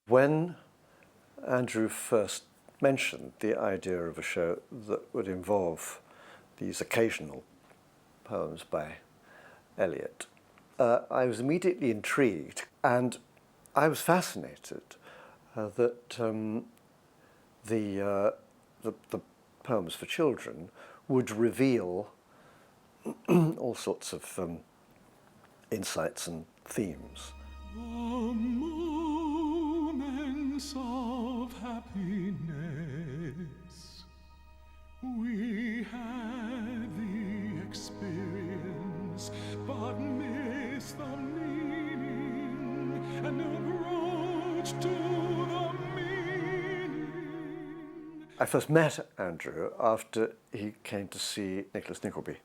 When Andrew first mentioned the idea of a show that would involve these occasional poems by Eliot, I was immediately intrigued, and I was fascinated that the poems for children would reveal all sorts of insights and themes. The moments of happiness, we had the experience, but missed the meaning and approach to the meaning. I first met Andrew after he came to see Nicholas Nickleby,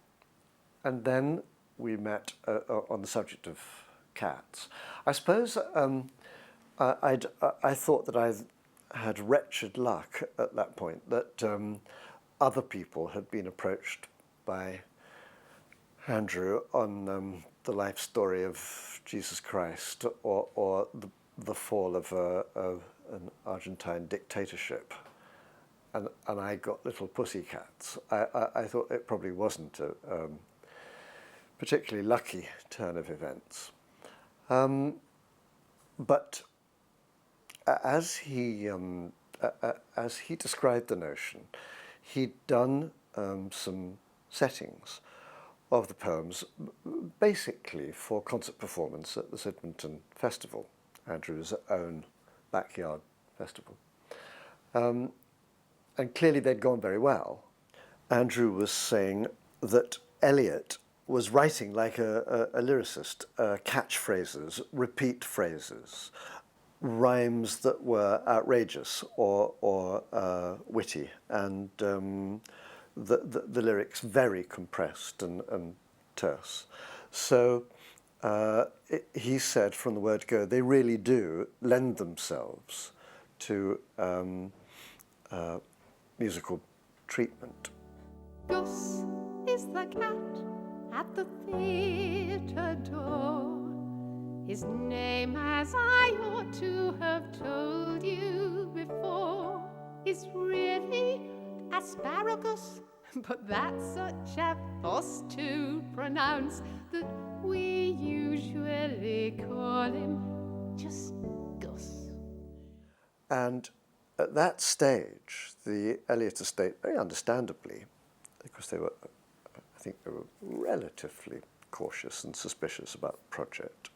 and then we met on the subject of cats. I suppose I thought that I had wretched luck at that point, that other people had been approached by Andrew on the life story of Jesus Christ or the fall of an Argentine dictatorship. And I got little pussycats. I thought it probably wasn't a particularly lucky turn of events. But as he described the notion, he'd done some settings of the poems, basically for concert performance at the Sydmonton Festival, Andrew's own backyard festival. And clearly they'd gone very well. Andrew was saying that Eliot was writing like a lyricist, catchphrases, repeat phrases, rhymes that were outrageous or witty, and the lyrics very compressed and terse. So he said from the word go, they really do lend themselves to musical treatment. Gus is the cat at the theatre door. His name, as I ought to have told you before, is really Asparagus, but that's such a fuss to pronounce that we usually call him just Gus. And at that stage, the Eliot estate, very understandably, because they were, I think they were relatively cautious and suspicious about the project,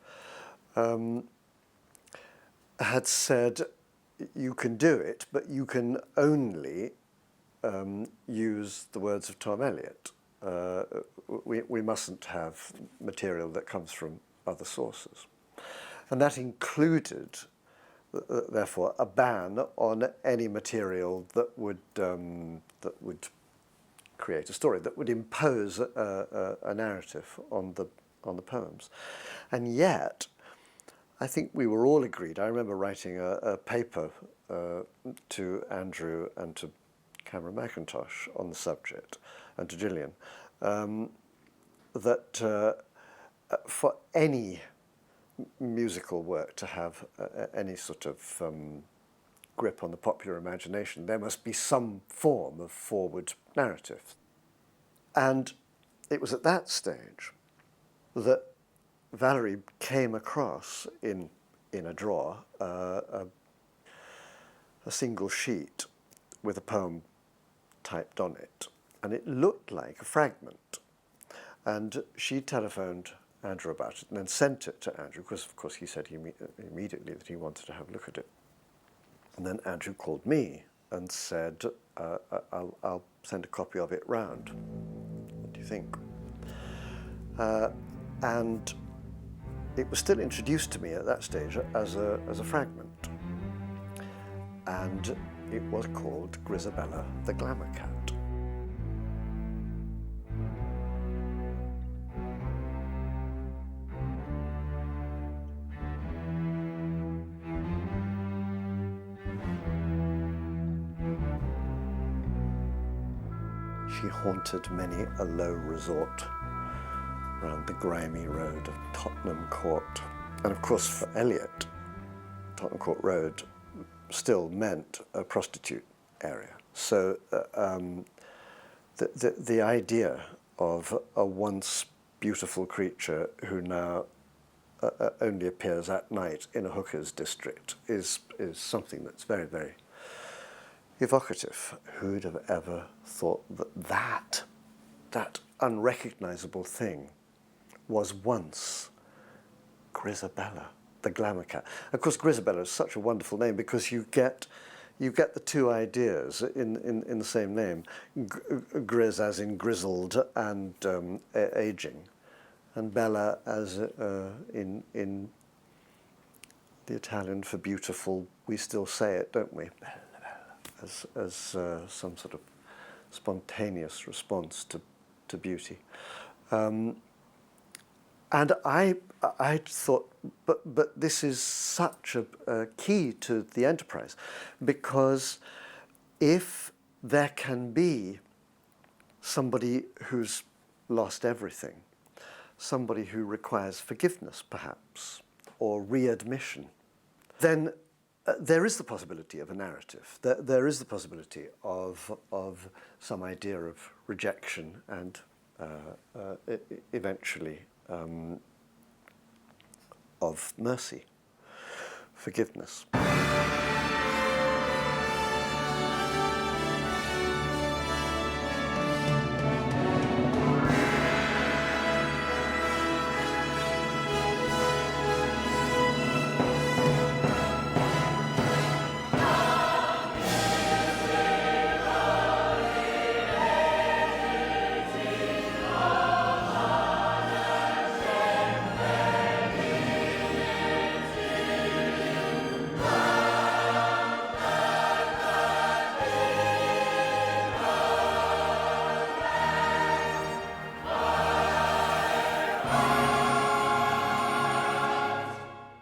had said, you can do it, but you can only use the words of Tom Eliot. We mustn't have material that comes from other sources. And that included, therefore, a ban on any material that would create a story, that would impose a narrative on the poems. And yet, I think we were all agreed. I remember writing a paper to Andrew and to Cameron McIntosh on the subject, and to Gillian, that for any musical work to have any sort of grip on the popular imagination, there must be some form of forward narrative. And it was at that stage that Valerie came across in a drawer a single sheet with a poem typed on it, and it looked like a fragment. And she telephoned Andrew about it and then sent it to Andrew, because of course he said immediately that he wanted to have a look at it. And then Andrew called me and said, I'll send a copy of it round. What do you think? And it was still introduced to me at that stage as a fragment. And it was called Grizabella the Glamour Cat. She haunted many a low resort round the grimy road of Tottenham Court. And of course for Eliot, Tottenham Court Road still meant a prostitute area. So the idea of a once beautiful creature who now only appears at night in a hooker's district is something that's very, very evocative. Who'd have ever thought that unrecognizable thing was once Grizabella, the glamour cat. Of course, Grizabella is such a wonderful name because you get the two ideas in the same name, Griz as in grizzled and aging, and Bella as in the Italian for beautiful. We still say it, don't we? As some sort of spontaneous response to beauty. And I thought, but this is such a key to the enterprise, because if there can be somebody who's lost everything, somebody who requires forgiveness perhaps, or readmission, then there is the possibility of a narrative. There is the possibility of some idea of rejection and eventually of mercy, forgiveness.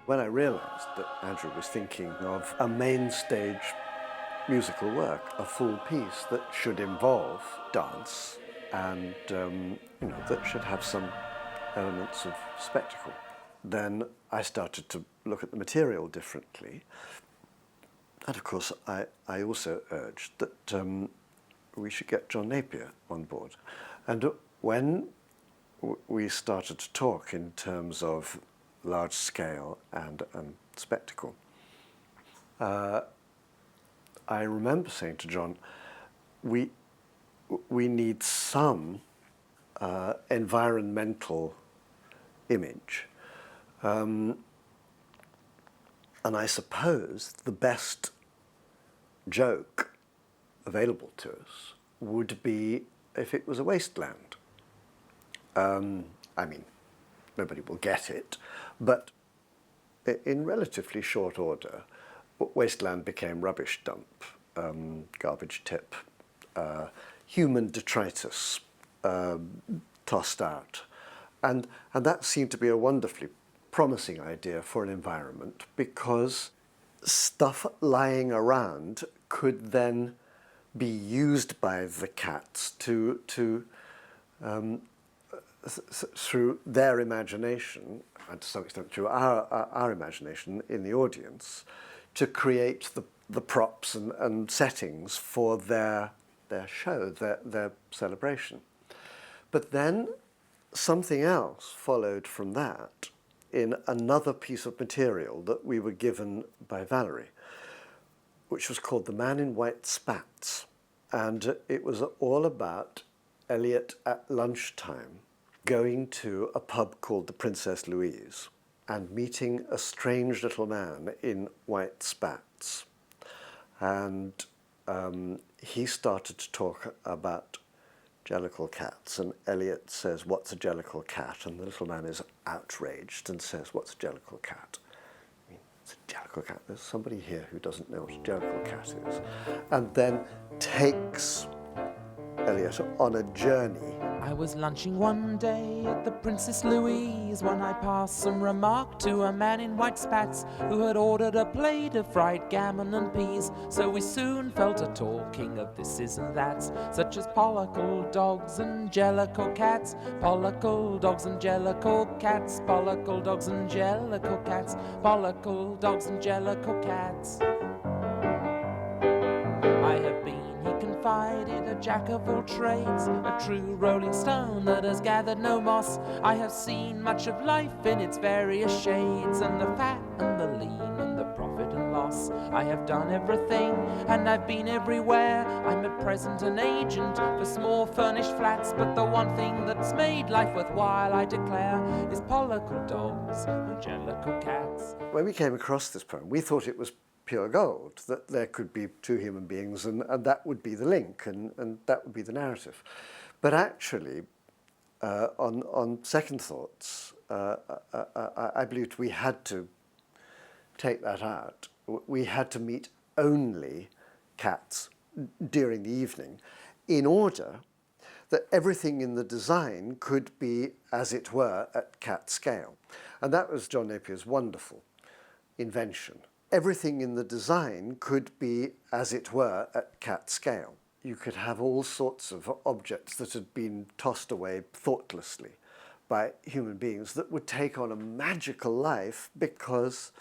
When I realised that Andrew was thinking of a main stage musical work, a full piece that should involve dance and that should have some elements of spectacle, then I started to look at the material differently. And of course, I also urged that we should get John Napier on board. And when we started to talk in terms of large scale and spectacle, I remember saying to John, we need some environmental image. And I suppose the best joke available to us would be if it was a wasteland. I mean, nobody will get it, but in relatively short order, wasteland became rubbish dump, garbage tip, human detritus tossed out. And that seemed to be a wonderfully promising idea for an environment, because stuff lying around could then be used by the cats to through their imagination, and to some extent through our imagination in the audience, to create the props and settings for their show, their celebration. But then something else followed from that in another piece of material that we were given by Valerie, which was called The Man in White Spats. And it was all about Eliot at lunchtime going to a pub called the Princess Louise and meeting a strange little man in white spats. And he started to talk about jellicle cats, and Eliot says, "What's a jellicle cat?" And the little man is outraged and says, "What's a jellicle cat?" I mean, it's a jellicle cat. There's somebody here who doesn't know what a jellicle cat is. And then takes Eliot on a journey. I was lunching one day at the Princess Louise when I passed some remark to a man in white spats who had ordered a plate of fried gammon and peas. So we soon fell to talking of thises and that's, such as pollicle dogs and jellicle cats, pollicle dogs and jellicle cats, pollicle dogs and jellicle cats, pollicle dogs and jellicle cats. jack of all trades, a true rolling stone that has gathered no moss. I have seen much of life in its various shades, and the fat and the lean and the profit and loss. I have done everything and I've been everywhere. I'm at present an agent for small furnished flats, but the one thing that's made life worthwhile, I declare, is pollicle dogs and jellicle cats. When we came across this poem, we thought it was pure gold, that there could be two human beings and that would be the link and that would be the narrative. But actually, on second thoughts, I believed we had to take that out. We had to meet only cats during the evening in order that everything in the design could be, as it were, at cat scale. And that was John Napier's wonderful invention. Everything in the design could be, as it were, at cat scale. You could have all sorts of objects that had been tossed away thoughtlessly by human beings that would take on a magical life because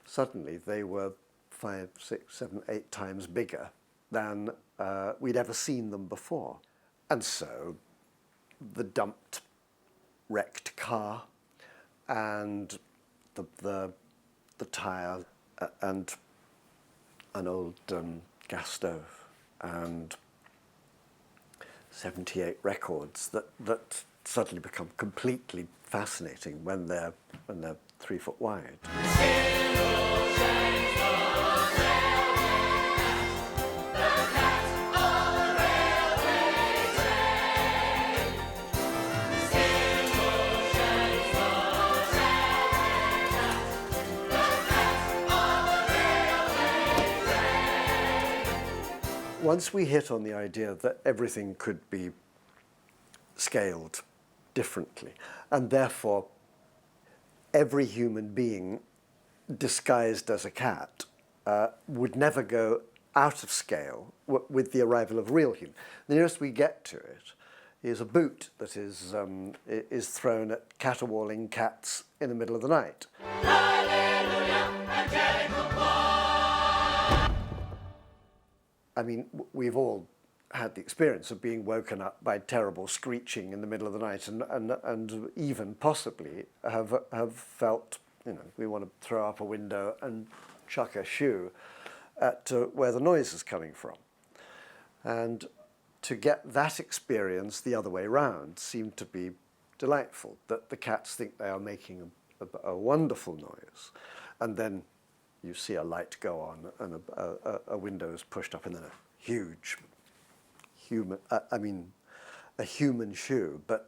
suddenly they were 5, 6, 7, 8 times bigger than we'd ever seen them before. And so the dumped, wrecked car and the tyre and an old gas stove and 78 records that suddenly become completely fascinating when they're 3 foot wide. Once we hit on the idea that everything could be scaled differently, and therefore every human being disguised as a cat would never go out of scale with the arrival of real human. The nearest we get to it is a boot that is thrown at caterwauling cats in the middle of the night. I mean, we've all had the experience of being woken up by terrible screeching in the middle of the night and even possibly have felt, we want to throw up a window and chuck a shoe at where the noise is coming from. And to get that experience the other way round seemed to be delightful, that the cats think they are making a wonderful noise, and then you see a light go on and a window is pushed up and then a huge human, a human shoe, but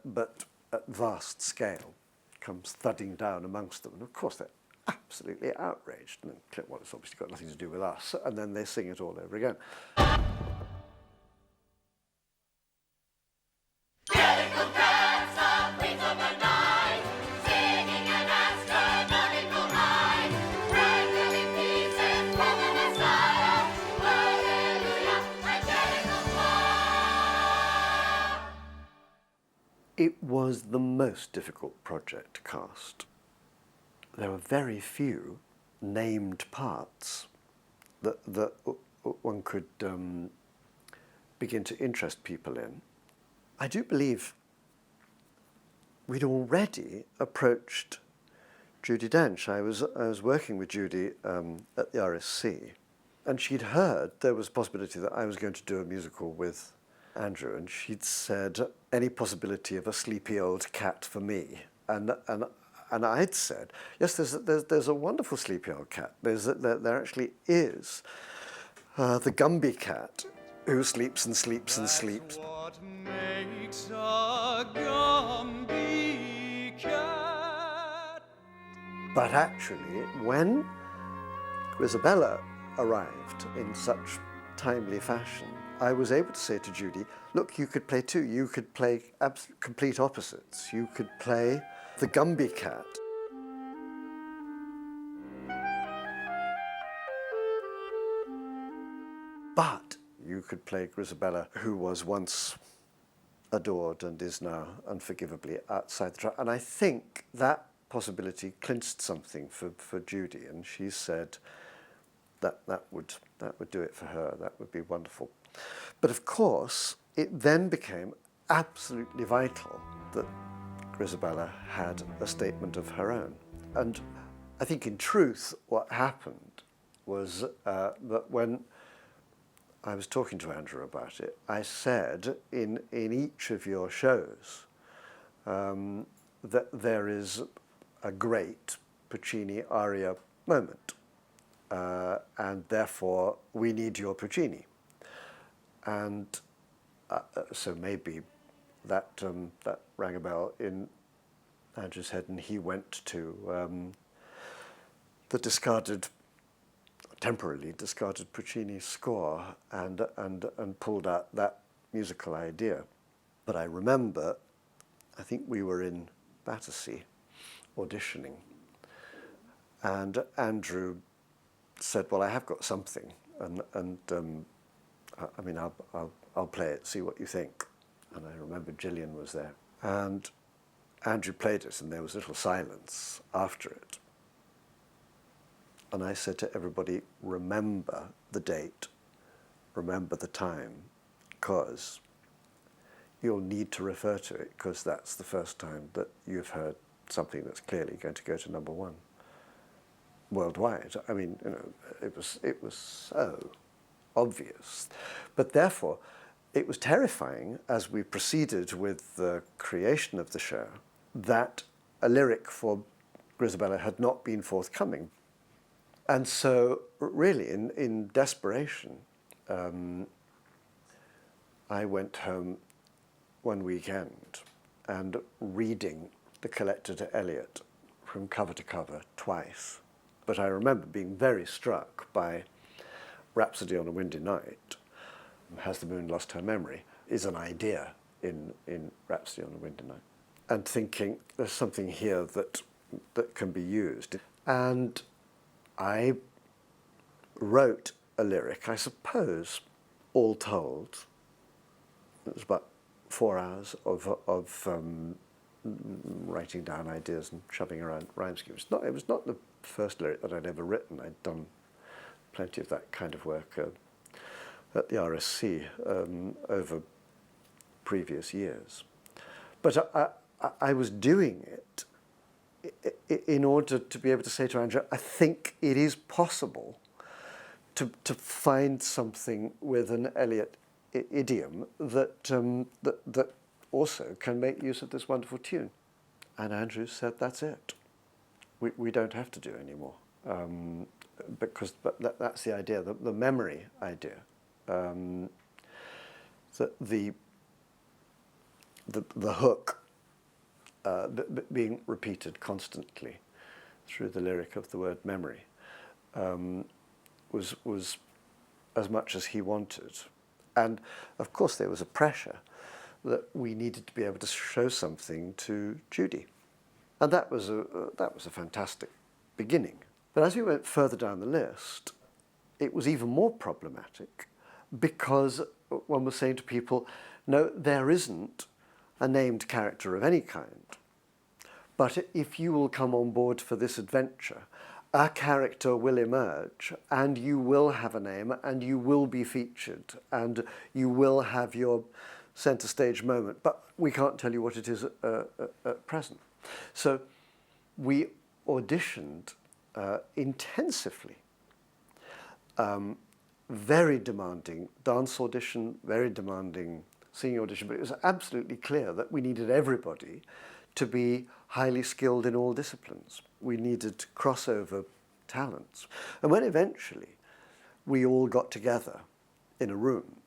at vast scale, comes thudding down amongst them. And of course they're absolutely outraged. And then, well, it's obviously got nothing to do with us. And then they sing it all over again. It was the most difficult project to cast. There were very few named parts that one could begin to interest people in. I do believe we'd already approached Judi Dench. I was working with Judi at the RSC, and she'd heard there was a possibility that I was going to do a musical with Andrew, and she'd said, any possibility of a sleepy old cat for me? And I'd said, yes, there's a wonderful sleepy old cat. There actually is the Gumby cat who sleeps and sleeps and sleeps. What makes a Gumby cat? But actually, when Grisabella arrived in such timely fashion, I was able to say to Judi, look, you could play two. You could play complete opposites. You could play the Gumby cat. But you could play Grisabella, who was once adored and is now unforgivably outside the track. And I think that possibility clinched something for Judi, and she said that would do it for her. That would be wonderful. But of course, it then became absolutely vital that Grizabella had a statement of her own. And I think in truth what happened was that when I was talking to Andrew about it, I said in each of your shows that there is a great Puccini aria moment, and therefore we need your Puccini. And so maybe that rang a bell in Andrew's head, and he went to the temporarily discarded Puccini score and pulled out that musical idea. But I remember, I think we were in Battersea auditioning, and Andrew said, "Well, I have got something, and I mean, I'll play it, see what you think." And I remember Gillian was there, and Andrew played it, and there was a little silence after it. And I said to everybody, remember the date, remember the time, because you'll need to refer to it, because that's the first time that you've heard something that's clearly going to go to number one worldwide. I mean, you know, it was so obvious. But therefore, it was terrifying as we proceeded with the creation of the show that a lyric for Grizabella had not been forthcoming. And so, really, in desperation, I went home one weekend and reading The Collector to Eliot from cover to cover twice. But I remember being very struck by Rhapsody on a Windy Night. Has the Moon Lost Her Memory is an idea in Rhapsody on a Windy Night. And thinking, there's something here that can be used. And I wrote a lyric, I suppose, all told, it was about 4 hours of writing down ideas and shoving around rhyme schemes. It was not the first lyric that I'd ever written. I'd done plenty of that kind of work at the RSC over previous years. But I was doing it in order to be able to say to Andrew, I think it is possible to find something with an Eliot idiom that also can make use of this wonderful tune. And Andrew said, that's it. We don't have to do any more. But that's the idea, the memory idea. That the hook being repeated constantly through the lyric of the word memory was as much as he wanted. And of course there was a pressure that we needed to be able to show something to Judy. And that was a fantastic beginning. But as we went further down the list, it was even more problematic because one was saying to people, no, there isn't a named character of any kind. But if you will come on board for this adventure, a character will emerge and you will have a name and you will be featured and you will have your centre stage moment, but we can't tell you what it is at present. So we auditioned intensively. Very demanding dance audition, very demanding singing audition, but it was absolutely clear that we needed everybody to be highly skilled in all disciplines. We needed crossover talents. And when eventually we all got together in a room,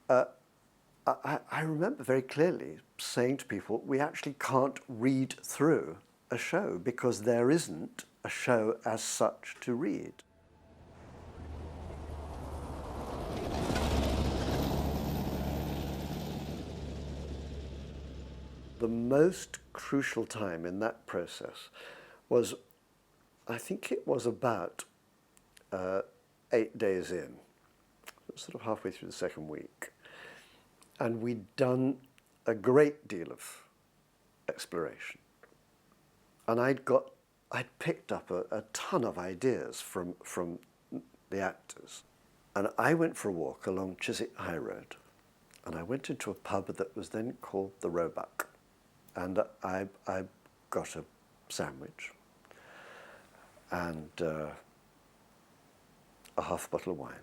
I remember very clearly saying to people, we actually can't read through a show because there isn't a show as such to read. The most crucial time in that process was, I think it was about 8 days in, sort of halfway through the second week. And we'd done a great deal of exploration. And I'd picked up a ton of ideas from the actors. And I went for a walk along Chiswick High Road. And I went into a pub that was then called the Roebuck, and I got a sandwich and a half bottle of wine.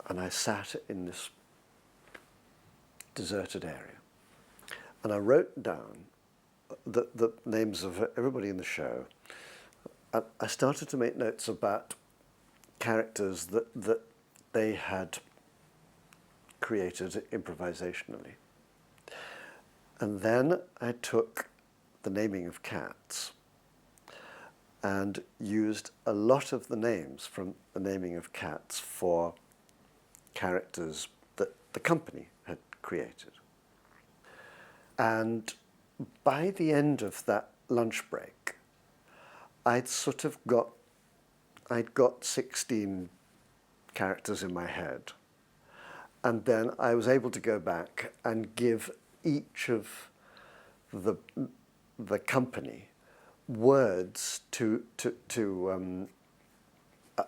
And I sat in this deserted area. And I wrote down the names of everybody in the show. And I started to make notes about characters that they had created improvisationally. And then I took the naming of cats and used a lot of the names from the naming of cats for characters that the company had created. And by the end of that lunch break, I'd got 16 characters in my head. And then I was able to go back and give each of the company words to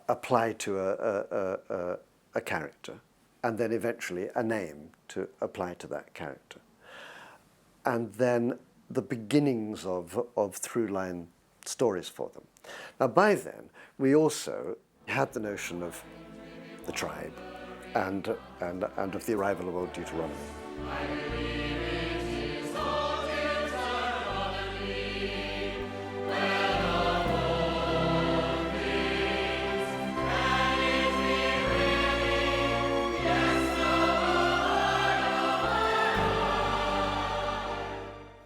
apply to a character, and then eventually a name to apply to that character. And then the beginnings of through-line stories for them. Now, by then, we also had the notion of the tribe and of the arrival of Old Deuteronomy.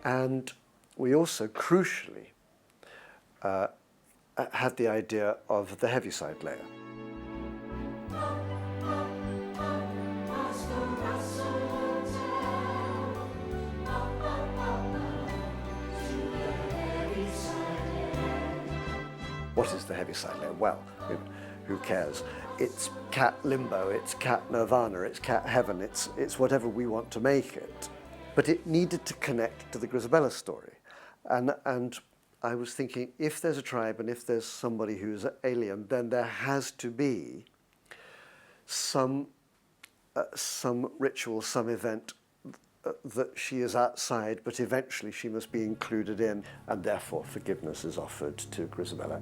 And we also, crucially, had the idea of the Heaviside layer. What is the Heaviside layer? Well, who cares? It's cat limbo, it's cat nirvana, it's cat heaven, it's whatever we want to make it. But it needed to connect to the Grizabella story. And I was thinking, if there's a tribe and if there's somebody who's alien, then there has to be some ritual, some event that she is outside, but eventually she must be included in, and therefore forgiveness is offered to Grizabella.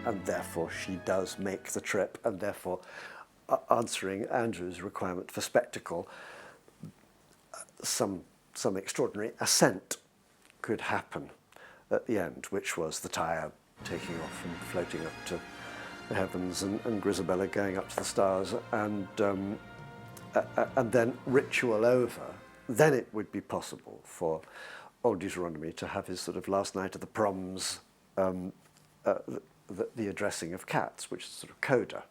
And therefore she does make the trip, and therefore answering Andrew's requirement for spectacle, some extraordinary ascent could happen at the end, which was the Tyre taking off and floating up to the heavens, and Grizabella going up to the stars, and then ritual over. Then it would be possible for Old Deuteronomy to have his sort of last night of the proms, the addressing of cats, which is sort of coda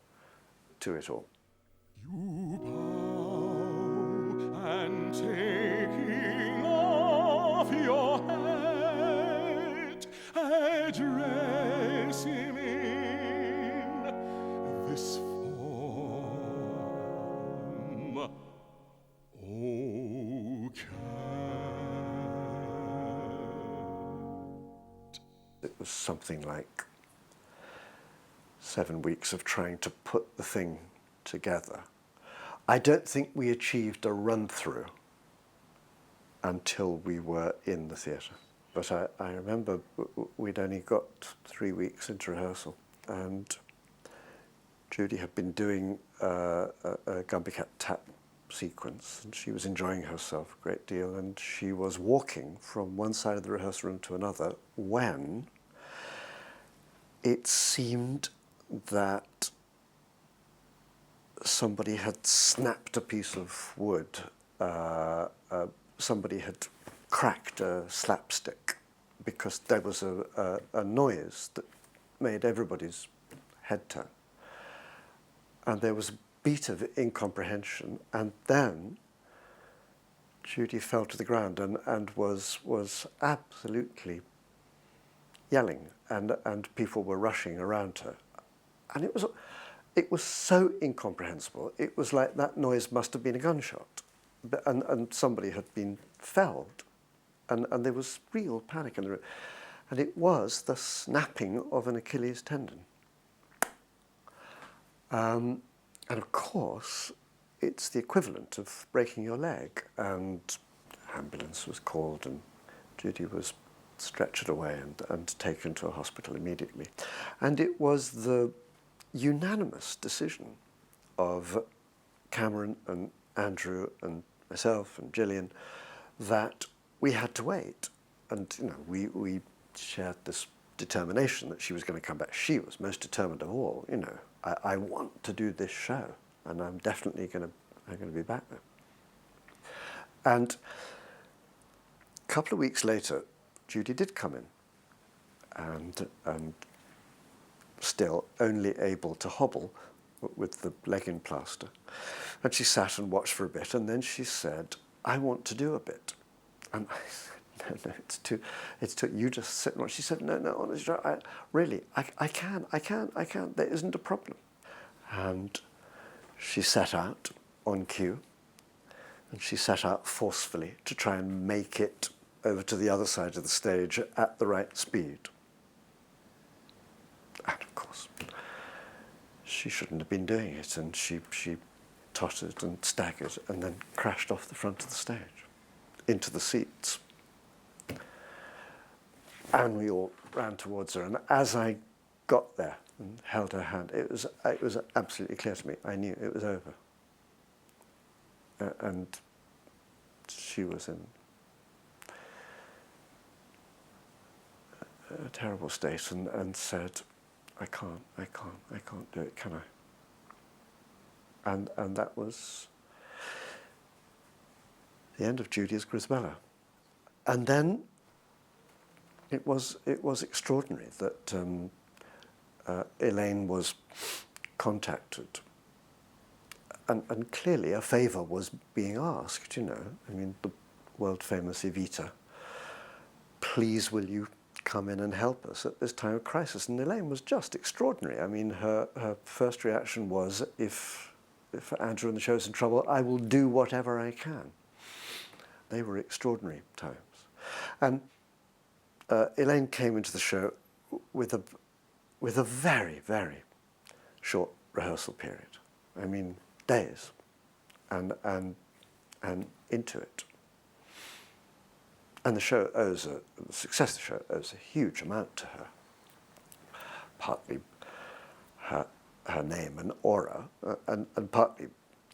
to it all. You bow and taking off your hat, address him in this form. O cat. It was something like 7 weeks of trying to put the thing together. I don't think we achieved a run-through until we were in the theatre. But I remember we'd only got 3 weeks into rehearsal, and Judy had been doing a Gumby Cat tap sequence, and she was enjoying herself a great deal, and she was walking from one side of the rehearsal room to another when it seemed that somebody had snapped a piece of wood, somebody had cracked a slapstick, because there was a noise that made everybody's head turn. And there was a beat of incomprehension, and then Judy fell to the ground and was absolutely yelling, and people were rushing around her. And it was so incomprehensible. It was like that noise must have been a gunshot, and somebody had been felled, and there was real panic in the room. And it was the snapping of an Achilles tendon. And of course, it's the equivalent of breaking your leg. And ambulance was called, and Judy was stretchered away and taken to a hospital immediately. And it was the unanimous decision of Cameron and Andrew and myself and Gillian that we had to wait. And we shared this determination that she was going to come back. She was most determined of all. I want to do this show, and I'm definitely going to be back there. And a couple of weeks later, Judy did come in, and still only able to hobble with the leg in plaster. And she sat and watched for a bit, and then she said, "I want to do a bit." And I said, no, it's too, you just sit and watch. She said, no, honestly, I can, there isn't a problem. And she set out on cue, and she set out forcefully to try and make it over to the other side of the stage at the right speed. And of course, she shouldn't have been doing it, and she tottered and staggered and then crashed off the front of the stage into the seats. And we all ran towards her, and as I got there and held her hand, it was absolutely clear to me. I knew it was over. And she was in a terrible state and said, I can't do it, can I? And that was the end of Judy as Grisabella. And then it was extraordinary that Elaine was contacted, and clearly a favour was being asked. I mean, the world famous Evita. Please, will you come in and help us at this time of crisis? And Elaine was just extraordinary. I mean, her first reaction was, if Andrew and the show's in trouble, I will do whatever I can. They were extraordinary times. And Elaine came into the show with a very, very short rehearsal period. I mean, days, and into it. And the success of the show owes a huge amount to her. Partly her name and aura, and partly,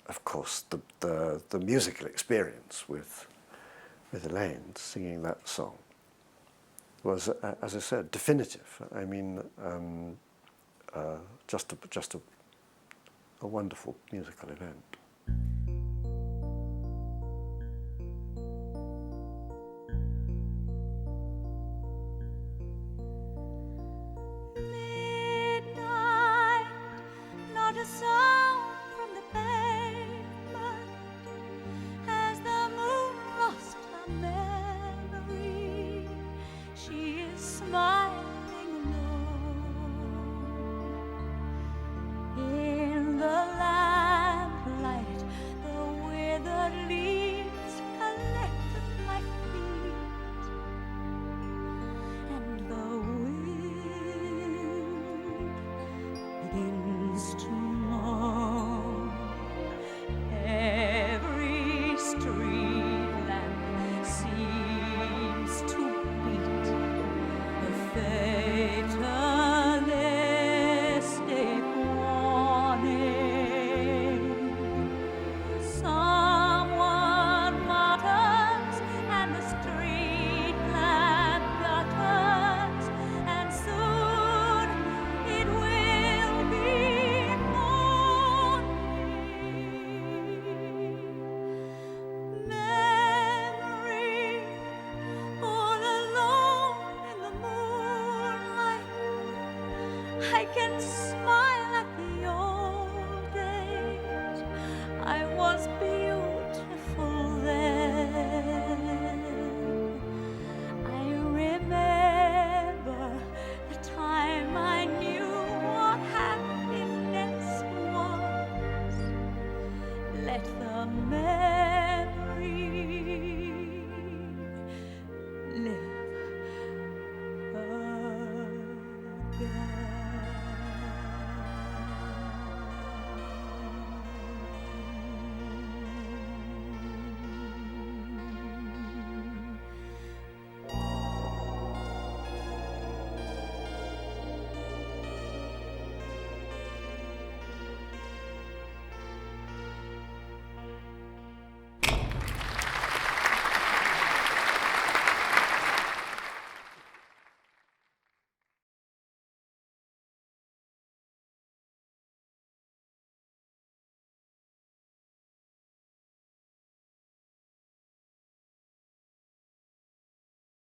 of course, the musical experience with Elaine singing that song was, as I said, definitive. I mean, just a wonderful musical event.